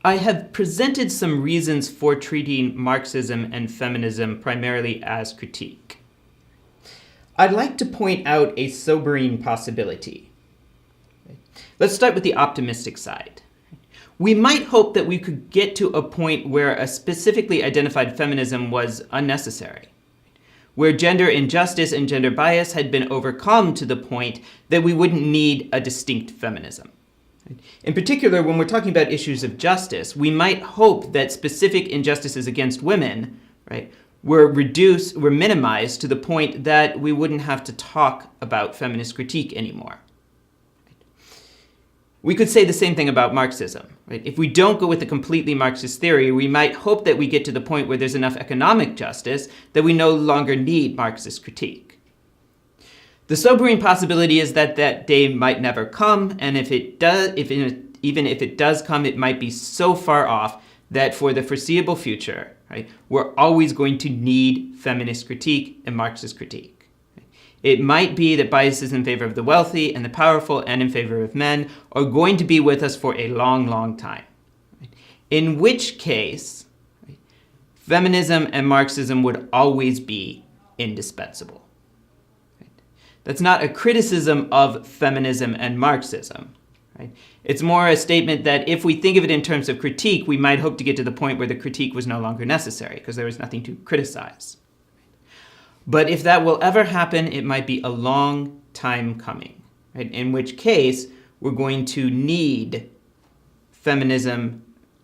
I have presented some reasons for treating Marxism and feminism primarily as critique. I'd like to point out a sobering possibility. Let's start with the optimistic side. We might hope that we could get to a point where a specifically identified feminism was unnecessary, where gender injustice and gender bias had been overcome to the point that we wouldn't need a distinct feminism. In particular, when we're talking about issues of justice, we might hope that specific injustices against women, were minimized to the point that we wouldn't have to talk about feminist critique anymore. We could say the same thing about Marxism. If we don't go with a completely Marxist theory, we might hope that we get to the point where there's enough economic justice that we no longer need Marxist critique. The sobering possibility is that that day might never come, and if it does, even if it does come, it might be so far off that for the foreseeable future, we're always going to need feminist critique and Marxist critique. It might be that biases in favor of the wealthy and the powerful and in favor of men are going to be with us for a long, long time. In which case, feminism and Marxism would always be indispensable. That's not a criticism of feminism and Marxism. It's more a statement that if we think of it in terms of critique, we might hope to get to the point where the critique was no longer necessary because there was nothing to criticize. But if that will ever happen, it might be a long time coming, in which case we're going to need feminism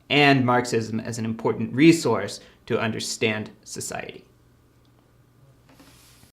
and Marxism as an important resource to understand society.